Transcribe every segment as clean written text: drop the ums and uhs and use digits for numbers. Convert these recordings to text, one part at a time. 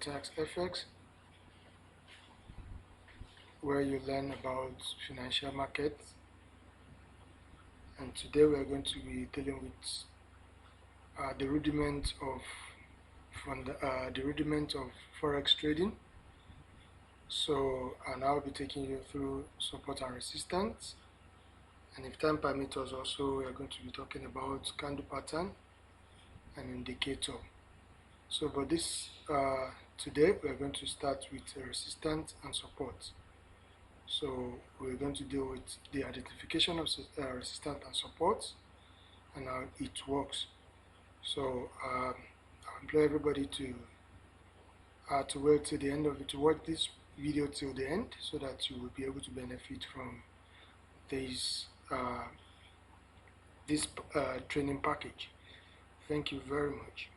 Tax FX, where you learn about financial markets. And today we are going to be dealing with the rudiment of forex trading. So, and I'll be taking you through support and resistance. And if time permits us, also we are going to be talking about candle pattern and indicator. So, but this today we are going to start with resistance and support. So we're going to deal with the identification of resistance and support and how it works. So I implore everybody to wait till the end of it, to watch this video till the end, so that you will be able to benefit from this training package. Thank you very much.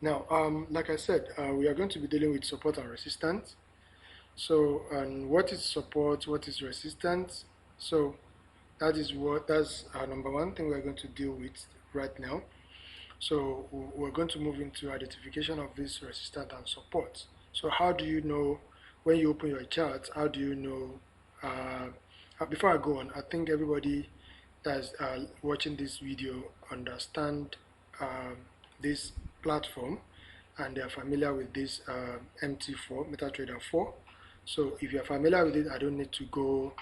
Now, like I said, we are going to be dealing with support and resistance. So, and what is support? What is resistance? So, that's our number one thing we're going to deal with right now. So, we're going to move into identification of this resistance and support. So, how do you know when you open your chart? How do you know? Before I go on, I think everybody that's watching this video understand this platform, and they are familiar with this MT4 MetaTrader 4. So if you're familiar with it, I don't need to go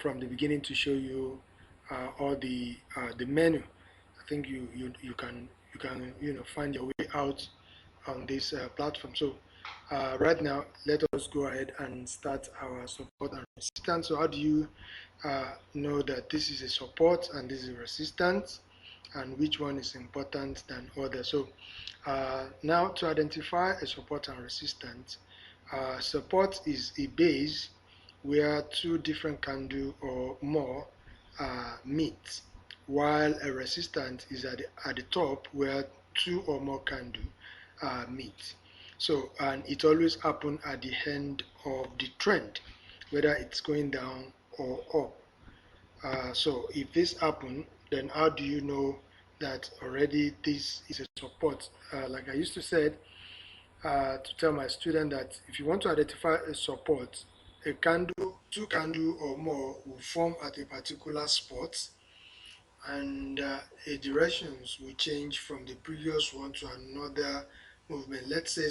from the beginning to show you all the menu. I think you can find your way out on this platform. So right now, let us go ahead and start our support and resistance. So how do you know that this is a support and this is a resistance, and which one is important than other? So now, to identify a support and resistance, support is a base where two different candles or more meet, while a resistance is at the top where two or more candles meet. So, and it always happens at the end of the trend, whether it's going down or up. So if this happens, then how do you know that already this is a support? Like I used to say, to tell my student that if you want to identify a support, a candle, two candle or more will form at a particular spot, and a directions will change from the previous one to another movement. Let's say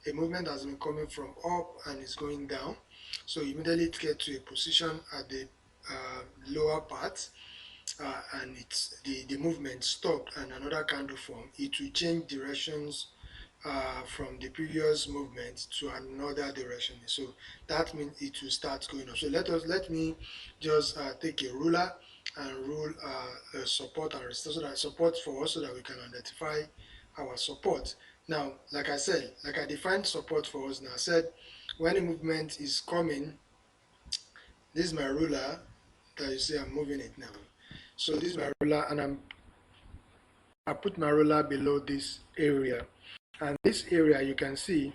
a movement has been coming from up and is going down, so immediately it gets to a position at the lower part, and it's the movement stopped and another candle form. It will change directions from the previous movement to another direction. So that means it will start going up. So let me just take a ruler and rule support and resistance, so that support for us, so that we can identify our support. Now, like I said, like I defined support for us now, I said when a movement is coming, this is my ruler that you see I'm moving it now. So this is my ruler, and I put my ruler below this area, and this area you can see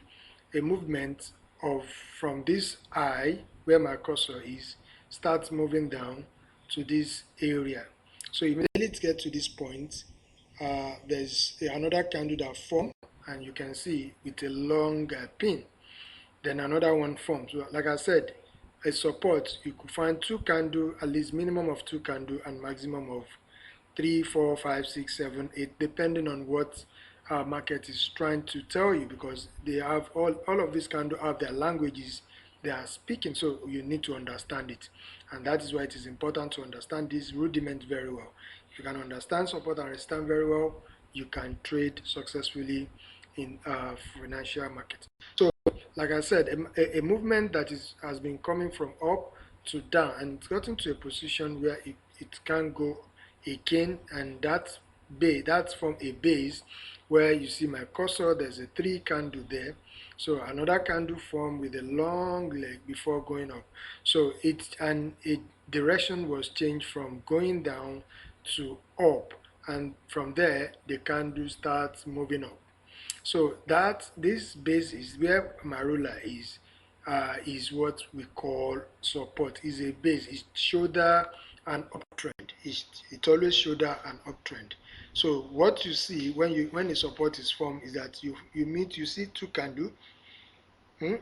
a movement of from this eye where my cursor is starts moving down to this area. So immediately it gets to this point, there's another candle that forms, and you can see with a long pin. Then another one forms. So like I said, a support, you could find two candle, at least minimum of two candle and maximum of 3, 4, 5, 6, 7, 8, depending on what our market is trying to tell you, because they have all of these candles have their languages they are speaking, so you need to understand it, and that is why it is important to understand this rudiment very well. If you can understand support and resistance very well, you can trade successfully in financial market. So like I said, a movement that has been coming from up to down, and it's gotten to a position where it can go again, and that's from a base where you see my cursor, there's a 3 candle there. So another candle formed with a long leg before going up. So a direction was changed from going down to up, and from there the candle starts moving up. So this base is where my ruler is what we call support. Is a base. It's shoulder an uptrend. It always showed an uptrend. So what you see when a support is formed is that you see two candle. Hmm?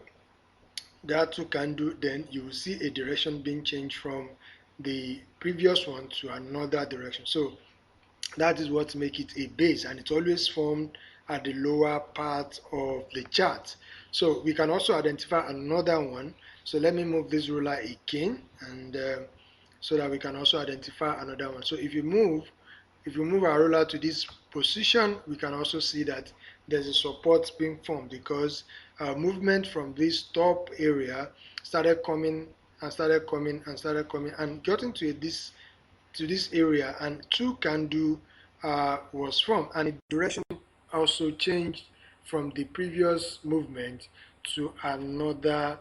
There are two candle, then you will see a direction being changed from the previous one to another direction. So that is what makes it a base, and it's always formed at the lower part of the chart. So we can also identify another one. So let me move this ruler again, and so that we can also identify another one. So if you move our ruler to this position, we can also see that there's a support being formed because movement from this top area started coming and started coming and started coming and getting to this area, and two candle was formed, and the direction also changed from the previous movement to another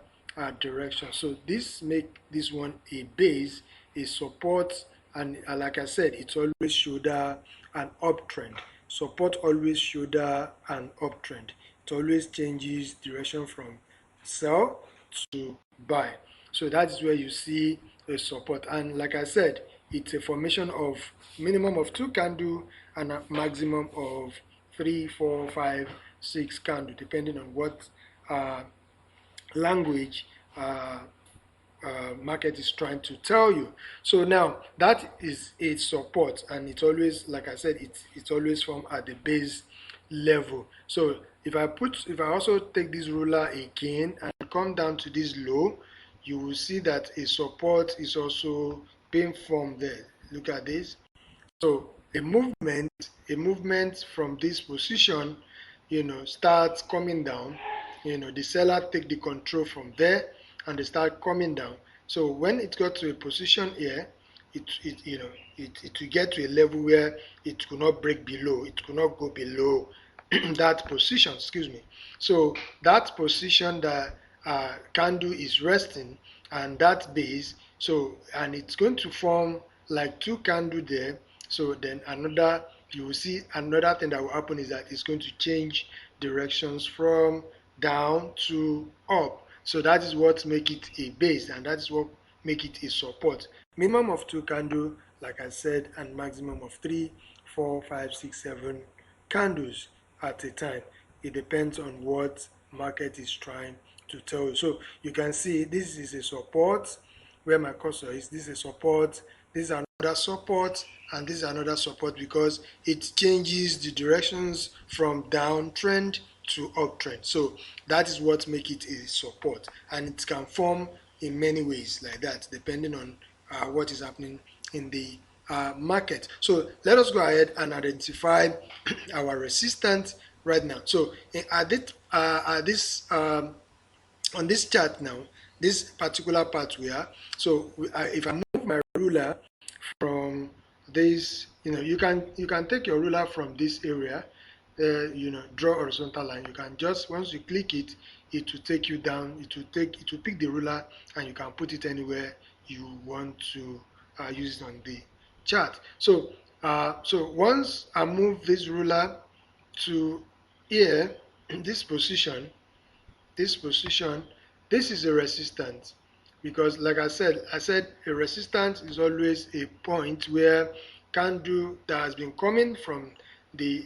direction. So this make this one a base, a support, and like I said, it always showed an uptrend. Support always showed an uptrend. It always changes direction from sell to buy. So that's where you see a support. And like I said, it's a formation of minimum of two candle and a maximum of 3, 4, 5, 6 candle, depending on what uh, language market is trying to tell you. So now that is a support, and it's always, like I said, it's always from at the base level. So if I also take this ruler again and come down to this low, you will see that a support is also being formed there. Look at this. So a movement from this position, starts coming down. The seller take the control from there, and they start coming down. So when it got to a position here, it will get to a level where it could not break below, it could not go below that position. Excuse me. So that position that candle is resting, and that base. So and it's going to form like two candle there. So then you will see another thing that will happen is that it's going to change directions from down to up. So that is what make it a base, and that is what make it a support. Minimum of two candle, like I said, and maximum of 3, 4, 5, 6, 7 candles at a time. It depends on what market is trying to tell you. So you can see this is a support where my cursor is. This is a support, this is another support, and this is another support because it changes the directions from downtrend to uptrend. So that is what makes it a support, and it can form in many ways like that depending on what is happening in the market. So let us go ahead and identify our resistance right now. So at this on this chart now, this particular part we are. So if I move my ruler from this, you can take your ruler from this area, draw horizontal line. You can just, once you click it, it will take you down. It will pick the ruler, and you can put it anywhere you want to use it on the chart. So once I move this ruler to here, this position, this position, this is a resistance, because like I said a resistance is always a point where candle that has been coming from the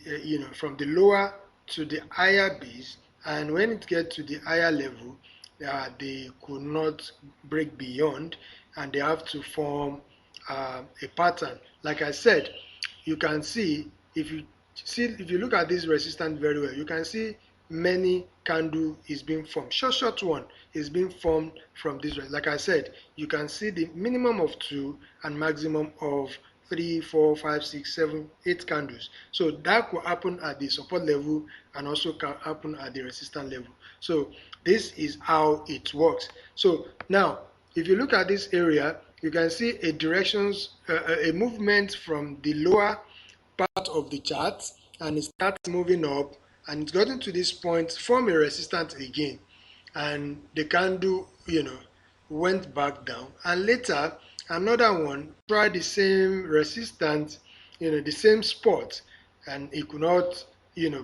lower to the higher base, and when it gets to the higher level, they could not break beyond, and they have to form a pattern. Like I said, you can see, if you look at this resistance very well, you can see many candle is being formed. Short one is being formed from this. Like I said, you can see the minimum of 2 and maximum of 3, 4, 5, 6, 7, 8 candles. So that could happen at the support level and also can happen at the resistance level. So this is how it works. So now, if you look at this area, you can see a movement from the lower part of the chart, and it starts moving up, and it's gotten to this point, form a resistance again, and the candle went back down, and later another one tried the same resistance, the same spot, and it could not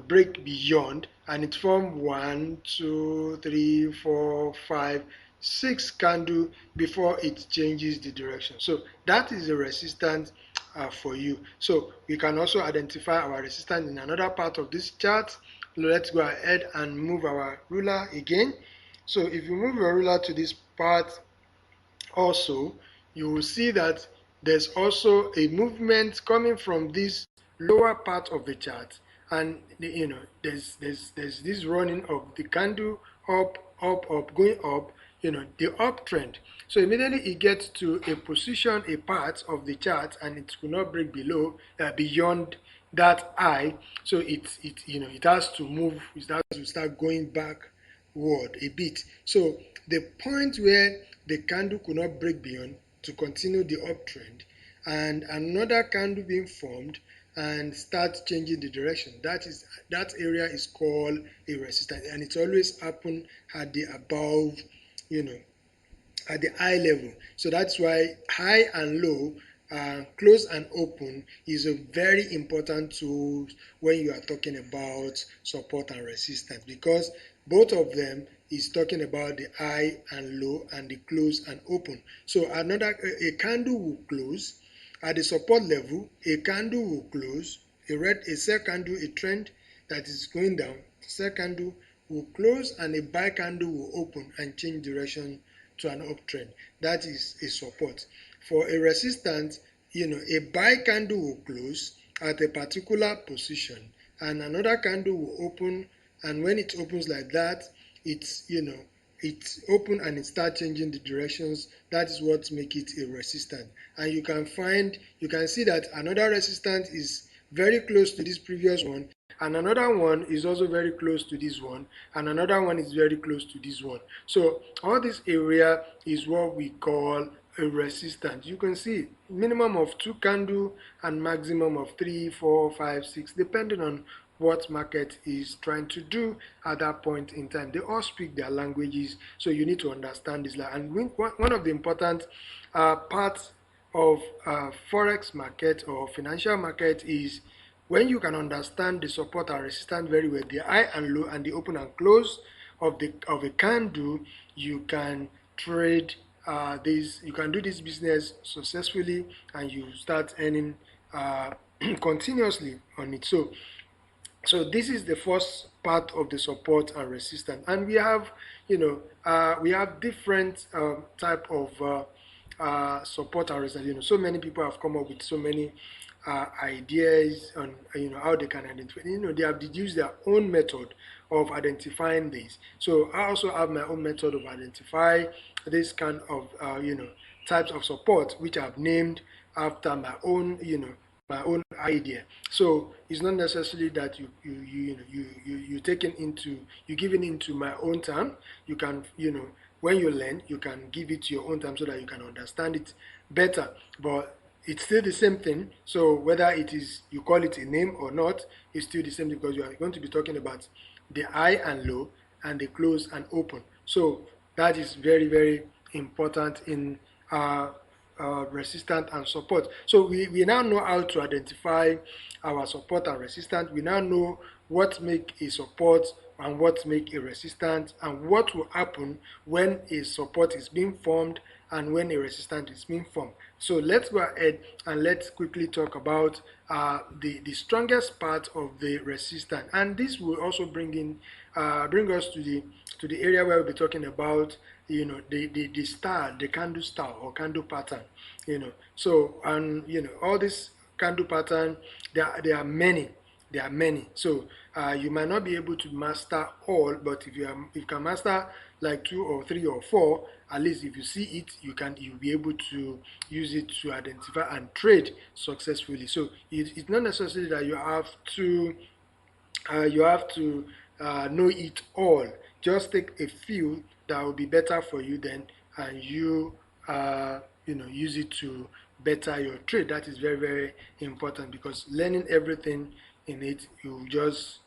break beyond, and it formed 1, 2, 3, 4, 5, 6 candle before it changes the direction. So that is the resistance for you. So we can also identify our resistance in another part of this chart. Let's go ahead and move our ruler again. So if you move your ruler to this part also, you will see that there's also a movement coming from this lower part of the chart, and there's this running of the candle up, up, up, going up, the uptrend. So immediately it gets to a position, a part of the chart, and it will not break below beyond that high. So it has to move, it has to start going backward a bit. So the point where the candle could not break beyond to continue the uptrend, and another candle being formed and start changing the direction, that area is called a resistance, and it always happen at the above, at the high level. So that's why high and low, close and open, is a very important tool when you are talking about support and resistance, because both of them is talking about the high and low and the close and open. So a candle will close at the support level, a candle will close, a sell candle, a trend that is going down, sell candle will close, and a buy candle will open and change direction to an uptrend. That is a support. For a resistance, a buy candle will close at a particular position, and another candle will open, and when it opens like that, it's open and it starts changing the directions. That is what makes it a resistance. And you can see that another resistance is very close to this previous one, and another one is also very close to this one, and another one is very close to this one. So all this area is what we call a resistance. You can see minimum of 2 candle and maximum of 3, 4, 5, 6, depending on what market is trying to do at that point in time. They all speak their languages, so you need to understand this. And one of the important parts of forex market or financial market is when you can understand the support and resistance very well, the high and low and the open and close of a candle, you can trade this. You can do this business successfully, and you start earning continuously on it. So this is the first part of the support and resistance, and we have different type of support and resistance. So many people have come up with so many ideas on how they can identify. They have deduced their own method of identifying this. So I also have my own method of identify this kind of types of support, which I've named after my own idea. So it's not necessarily that you taken into you giving into my own term. You can when you learn, you can give it your own time so that you can understand it better. But it's still the same thing. So whether it is you call it a name or not, it's still the same, because you are going to be talking about the high and low and the close and open. So that is very, very important in resistance and support. So we now know how to identify our support and resistance. We now know what make a support and what make a resistance, and what will happen when a support is being formed and when a resistance is being formed. So let's go ahead and let's quickly talk about the strongest part of the resistance, and this will also bring us to the area where we'll be talking about the style, the candle style or candle pattern. So, and all this candle pattern, there are many. There are many. So you might not be able to master all, but if you can master like 2 or 3 or 4, at least if you see it, you'll be able to use it to identify and trade successfully. So it's not necessary that you have to know it all. Just take a few that will be better for you then, and use it to better your trade. That is very, very important, because learning everything in it, you just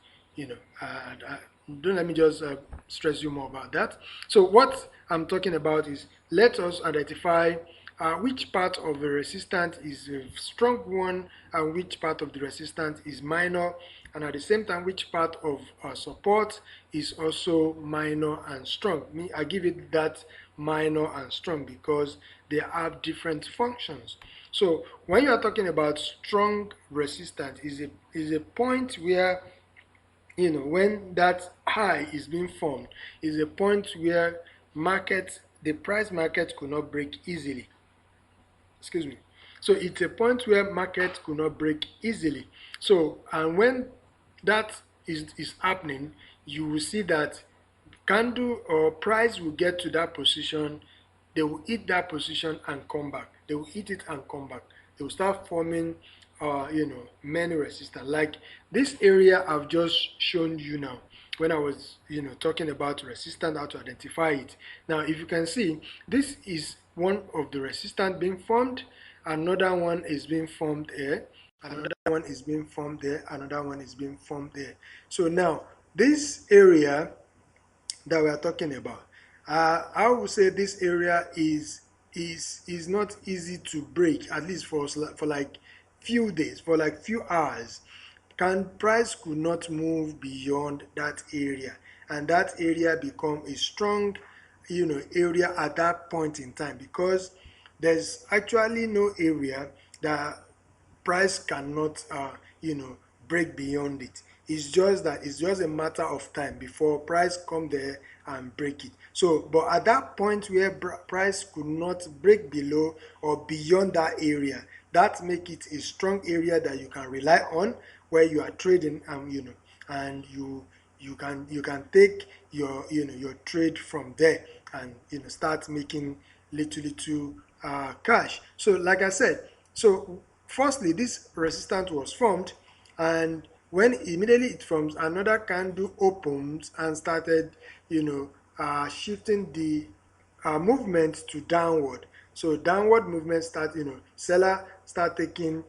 don't let me just stress you more about that. So what I'm talking about is, let us identify which part of the resistance is a strong one and which part of the resistance is minor, and at the same time which part of support is also minor and strong. I give it that minor and strong because they have different functions. So when you are talking about strong resistance, is a point where, when that high is being formed, is a point where the price market could not break easily. Excuse me. So it's a point where market could not break easily. So, and when that is happening, you will see that candle or price will get to that position. They will hit that position and come back. They will hit it and come back. They will start forming many resistance, like this area I've just shown you now when I was talking about resistance, how to identify it. Now if you can see, this is one of the resistance being formed, another one is being formed here, another one is being formed there, another one is being formed there. So now this area that we are talking about, I would say this area is not easy to break, at least for like few days, for like few hours. Price could not move beyond that area, and that area become a strong area at that point in time, because there's actually no area that price cannot break beyond it. It's just that it's just a matter of time before price come there and break it. So but at that point where price could not break below or beyond that area, that make it a strong area that you can rely on, where you are trading, and and you can take your trade from there, and start making little cash. So like I said, so firstly this resistance was formed, and when immediately it forms, another candle opens and started shifting the movement to downward. So downward movement start, seller start taking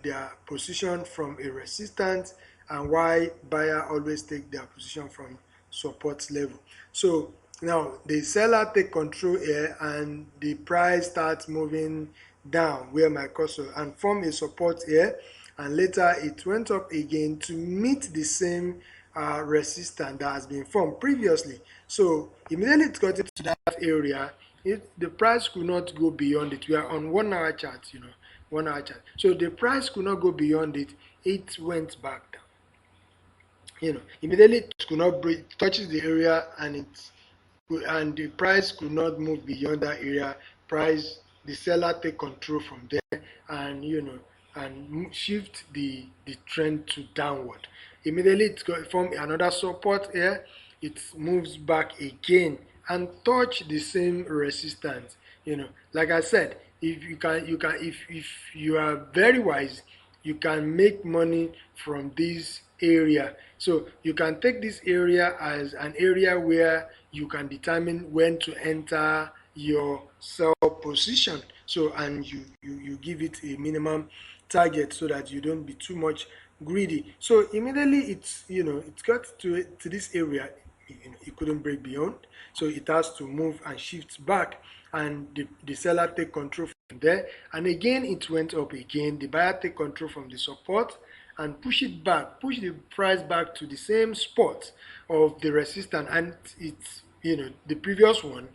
their position from a resistance, and why buyer always take their position from support level. So now the seller take control here, and the price starts moving down where my cursor, and form a support here, and later it went up again to meet the same resistance that has been formed previously. So immediately it got into that area, the price could not go beyond it. We are on 1 hour chart, 1 hour chart. So the price could not go beyond it. It went back down. Immediately it could not break, touches the area, and the price could not move beyond that area. The seller take control from there, and shift the trend to downward. Immediately it got form another support here, it moves back again and touch the same resistance. Like I said, if if you are very wise, you can make money from this area. So you can take this area as an area where you can determine when to enter your sell position. So, and you give it a minimum target so that you don't be too much greedy. So immediately it's got to this area, it couldn't break beyond, so it has to move and shift back, and the seller take control from there, and again it went up again. The buyer take control from the support and push the price back to the same spot of the resistance, and it's the previous one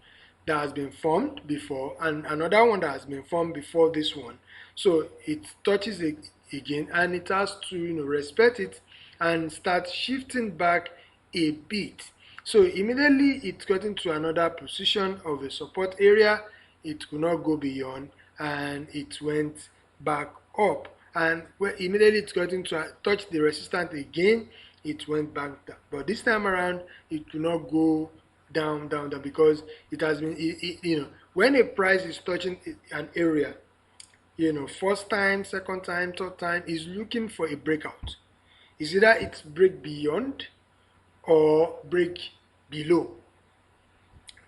that has been formed before, and another one that has been formed before this one. So it touches it again, and it has to respect it and start shifting back a bit. So immediately it got into another position of a support area. It could not go beyond, and it went back up, and when immediately it got into touch the resistance again, it went back down. But this time around it could not go down because it has been when a price is touching an area, first time, second time, third time, is looking for a breakout. It's either it break beyond or break below.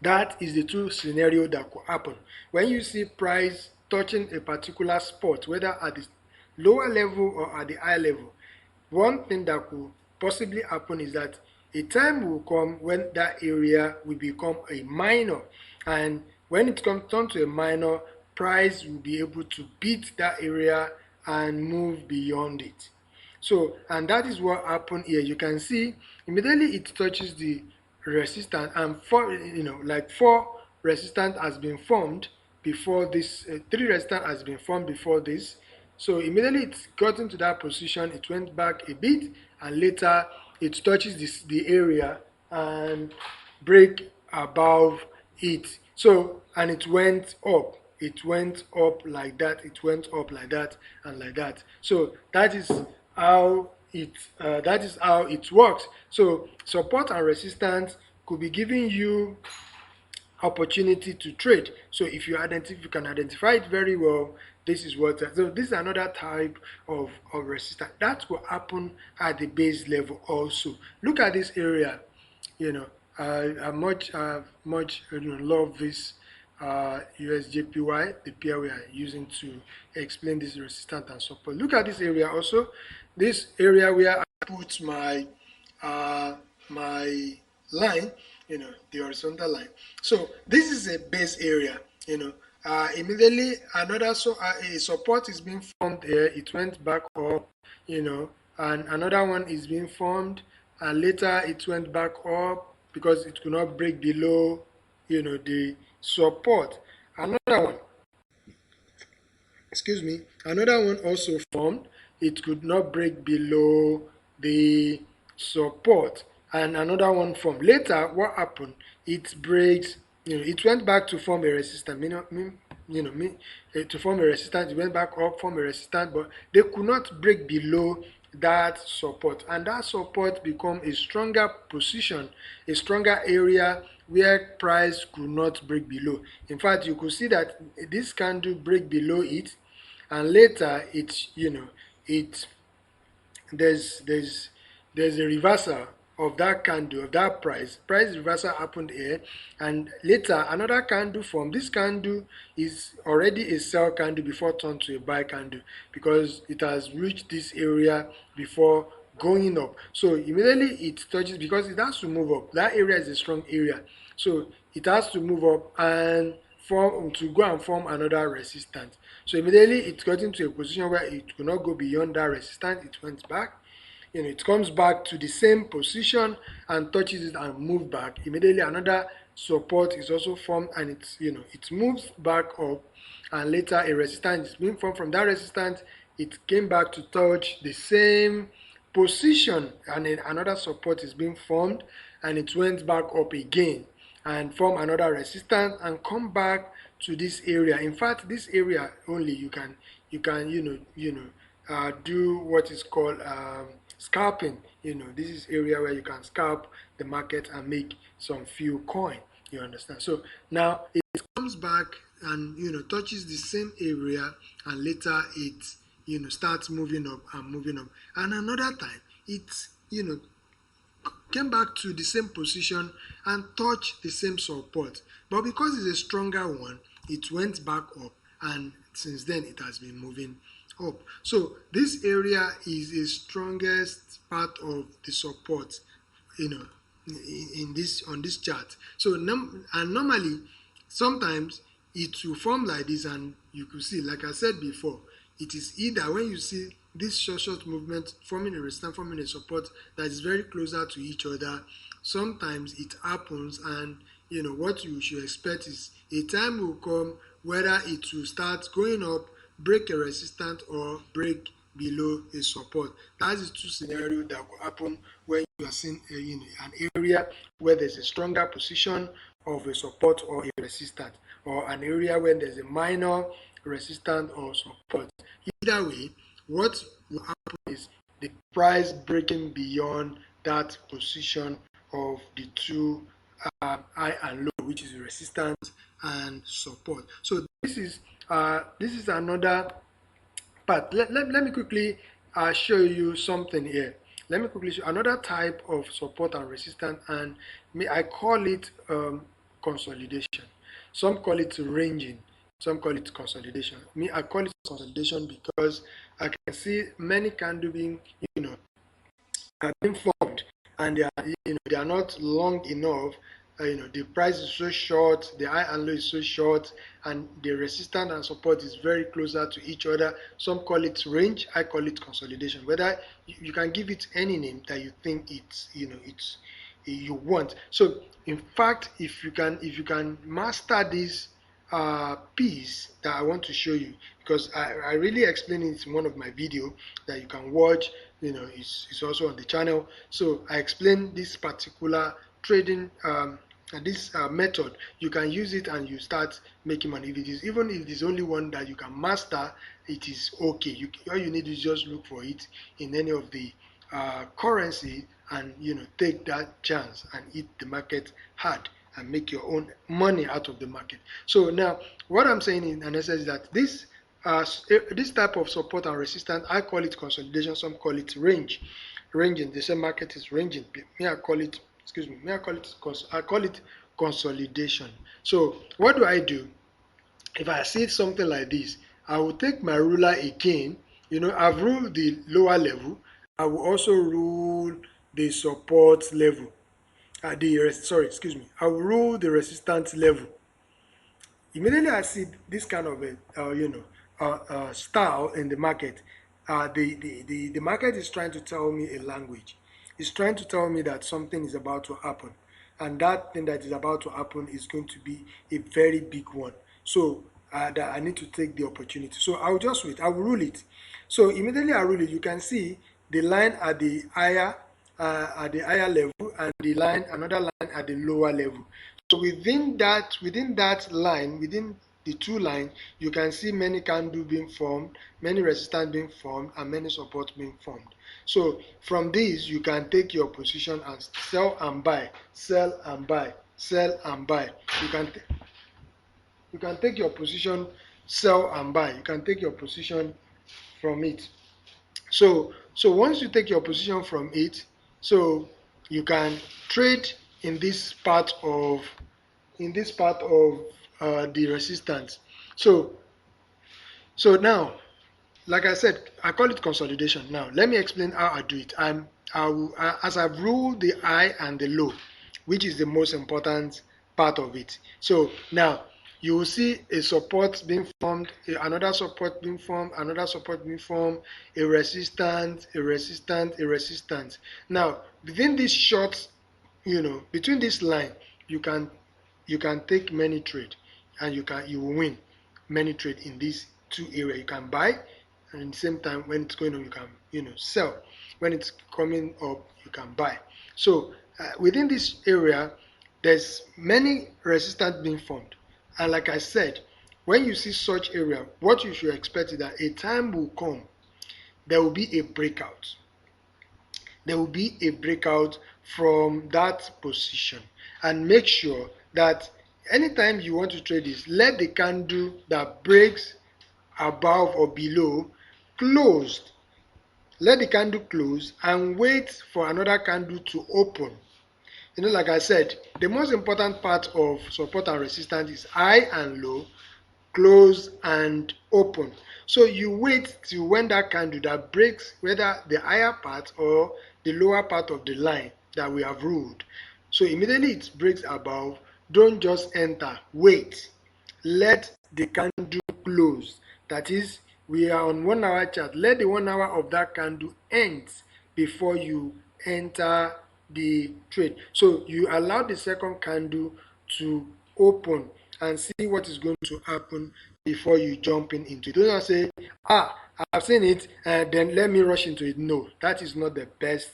That is the two scenario that could happen. When you see price touching a particular spot, whether at the lower level or at the high level, one thing that could possibly happen is that a time will come when that area will become a minor, and when it comes down to a minor, price will be able to beat that area and move beyond it. So, and that is what happened here. You can see immediately it touches the resistance, and like four resistance has been formed before this, three resistance has been formed before this. So immediately it's gotten to that position, it went back a bit, and later it touches the area and break above it. So, and it went up. It went up like that. It went up like that and like that. So that is how it works. So support and resistance could be giving you opportunity to trade. So if you can identify it very well, this is what. So this is another type of resistance that will happen at the base level also. Look at this area. You know, much love this USJPY, the pair we are using to explain this resistance and support. Look at this area also. This area where I put uh, my line, the horizontal line. So this is a base area, immediately a support is being formed here. It went back up, and another one is being formed, and later it went back up because it could not break below, the support. Another one, another one also formed. It could not break below the support, and another one formed. Later, what happened? It breaks. It went back to form a resistance. To form a resistance, it went back up, form a resistance, but they could not break below that support, and that support become a stronger position, a stronger area where price could not break below. In fact, you could see that this candle break below it, and later it there's a reversal of that candle, of that price reversal happened here, and later another candle formed. This candle is already a sell candle before turned to a buy candle because it has reached this area before going up. So immediately it touches, because it has to move up. That area is a strong area, so it has to move up and form to go and form another resistance. So immediately it got into a position where it could not go beyond that resistance. It went back. It comes back to the same position and touches it and move back. Immediately another support is also formed, and it moves back up, and later a resistance is being formed. From that resistance, it came back to touch the same position, and then another support is being formed, and it went back up again and form another resistance and come back to this area. In fact, this area only you can do what is called scalping. This is area where you can scalp the market and make some few coin. You understand? So now it comes back and touches the same area, and later it starts moving up and moving up, and another time it came back to the same position and touched the same support, but because it's a stronger one, it went back up, and since then it has been moving up. So this area is the strongest part of the support, in this on this chart. So and normally sometimes it will form like this, and you could see, like I said before, it is either when you see this short movement forming a resistance, forming a support that is very closer to each other. Sometimes it happens, and what you should expect is a time will come whether it will start going up, break a resistance, or break below a support. That is two scenarios that will happen when you are seeing an area where there's a stronger position of a support or a resistance, or an area where there's a minor resistance or support. Either way, what will happen is the price breaking beyond that position of the two high and low, which is resistance and support. So this is another part. Let me quickly show you something here. Let me quickly show another type of support and resistance, and I call it consolidation. Some call it ranging, some call it consolidation. I call it consolidation because I can see many candles being formed, and they are not long enough. The price is so short, the high and low is so short, and the resistance and support is very closer to each other. Some call it range, I call it consolidation. Whether you can give it any name that you think you want. So in fact, if you can master this piece that I want to show you, because I really explain it in one of my video that you can watch, it's also on the channel. So I explain this particular trading this method. You can use it and you start making money. If it is, even if it is only one that you can master, it is okay. All you need is just look for it in any of the currency, and take that chance and hit the market hard and make your own money out of the market. So now what I'm saying in essence is that this type of support and resistance, I call it consolidation, some call it ranging. The same market is ranging. Me, I call it, excuse me, I call it consolidation. So what do I do? If I see something like this, I will take my ruler again. I've ruled the lower level. I will also rule the support level. Sorry, excuse me. I will rule the resistance level. Immediately I see this kind of style in the market, the market is trying to tell me a language. It's trying to tell me that something is about to happen, and that thing that is about to happen is going to be a very big one. So that I need to take the opportunity. So I'll just wait. I will rule it. So immediately I rule it, you can see the line at the higher level, and the line, another line at the lower level. So within that line, within the two lines, you can see many candles being formed, many resistance being formed, and many support being formed. So from these, you can take your position and sell and buy, sell and buy, sell and buy. You can take your position, sell and buy. You can take your position from it. So once you take your position from it, so you can trade in this part of the resistance. So now, like I said, I call it consolidation. Now let me explain how I do it. As I've ruled the high and the low, which is the most important part of it. So now you will see a support being formed, another support being formed, another support being formed, a resistance, a resistance, a resistance. Now within this short, between this line, you can take many trade, and you will win many trade in these two areas. You can buy, and at the same time, when it's going on, you can sell. When it's coming up, you can buy. So within this area, there's many resistance being formed, and like I said, when you see such area, what you should expect is that a time will come, there will be a breakout. There will be a breakout from that position, and make sure that anytime you want to trade this, let the candle that breaks above or below closed. Let the candle close and wait for another candle to open. Like I said, the most important part of support and resistance is high and low, close and open. So you wait till when that candle that breaks, whether the higher part or the lower part of the line that we have ruled. So immediately it breaks above, don't just enter, wait. Let the candle close. That is, we are on 1 hour chart. Let the 1 hour of that candle end before you enter the trade. So you allow the second candle to open and see what is going to happen before you jump into it. Don't say, I've seen it, then let me rush into it. No, that is not the best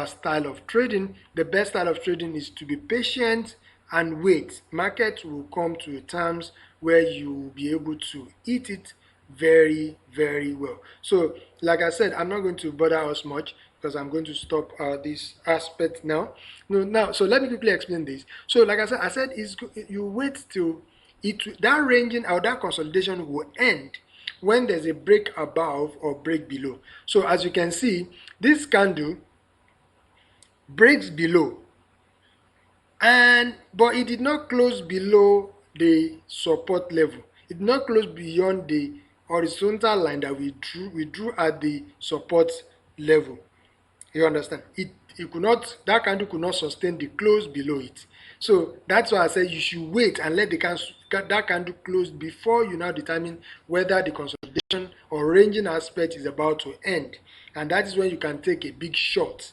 style of trading. The best style of trading is to be patient and wait. Market will come to terms where you will be able to eat it very, very well. So like I said, I'm not going to bother us much, because I'm going to stop this aspect now. Now, so let me quickly explain this. So like I said, you wait till that ranging or that consolidation will end when there's a break above or break below. So as you can see, this candle breaks below, but it did not close below the support level. It did not close beyond the horizontal line that we drew at the support level. You understand? It could not, that candle could not sustain the close below it. So that's why I said you should wait and let that candle close before you now determine whether the consolidation or ranging aspect is about to end. And that is when you can take a big shot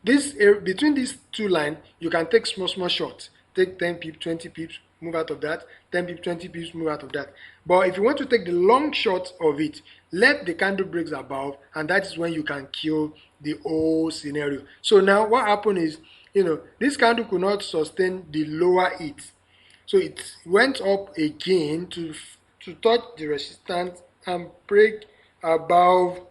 this between these two lines, you can take small shots. Take 10 pips, 20 pips, move out of that. 10 pips, 20 pips, move out of that. But if you want to take the long shot of it, let the candle breaks above, and that is when you can kill the whole scenario. So now what happened is, this candle could not sustain the lower heat. So it went up again to touch the resistance and break above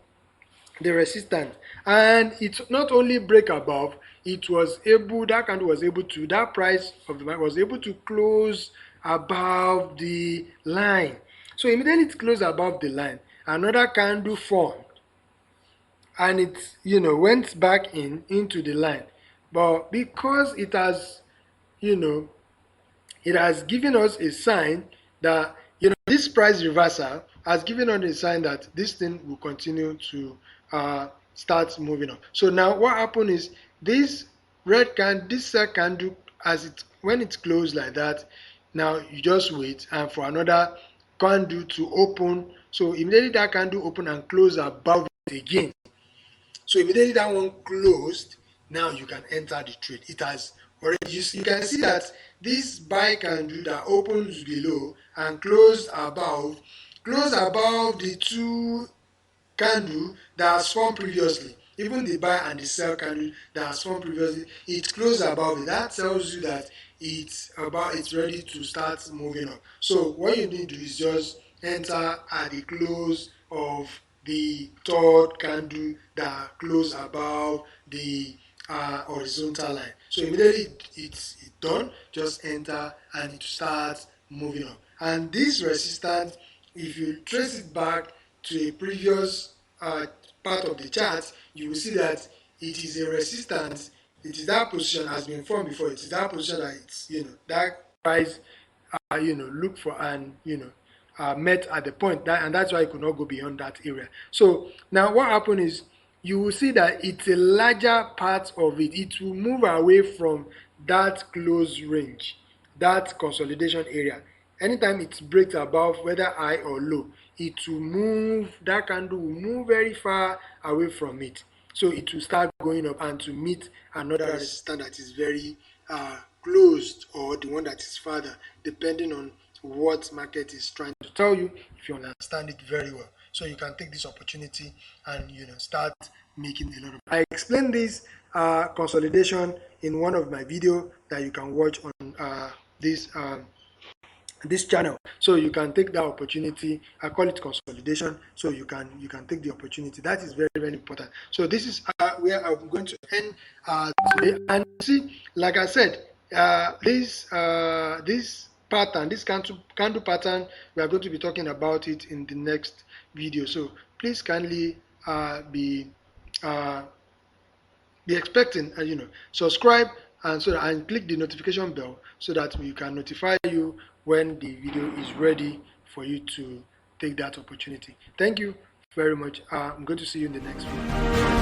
the resistance. And it not only break above, that candle was able to, that price of the market was able to close above the line. So immediately it closed above the line, another candle formed, and it went back into the line. But because you know it has given us a sign that this price reversal has given us a sign that this thing will continue to start moving up. So now what happened is, this this sell candle, when it's closed like that, now you just wait and for another candle to open. So immediately that candle open and close above it again. So immediately that one closed, now you can enter the trade. It has already, you can see that this buy candle that opens below and close above the two candle that has formed previously. Even the buy and the sell candle that has formed previously, it closed above it. That tells you that it's ready to start moving up. So what you need to do is just enter at the close of the third candle that close above the horizontal line. So immediately it's done, just enter and it starts moving up. And this resistance, if you trace it back to a previous part of the chart, you will see that it is a resistance. It is that position has been formed before. It is that position that it's that price look for and met at the point that, and that's why it could not go beyond that area. So now what happened is, you will see that it's a larger part of it. It will move away from that close range, that consolidation area. Anytime it breaks above, whether high or low, it will move, that candle will move very far away from it. So it will start going up and to meet another resistance that is very closed, or the one that is farther, depending on what market is trying to tell you, if you understand it very well. So you can take this opportunity and start making a lot of. I explained this consolidation in one of my video that you can watch on this channel. So you can take that opportunity. I call it consolidation. So you can take the opportunity. That is very, very important. So this is where I'm going to end today. And see, like I said, this pattern, this candle pattern, we are going to be talking about it in the next video. So please kindly be expecting, subscribe, and click the notification bell so that we can notify you when the video is ready for you to take that opportunity. Thank you very much. I'm going to see you in the next video.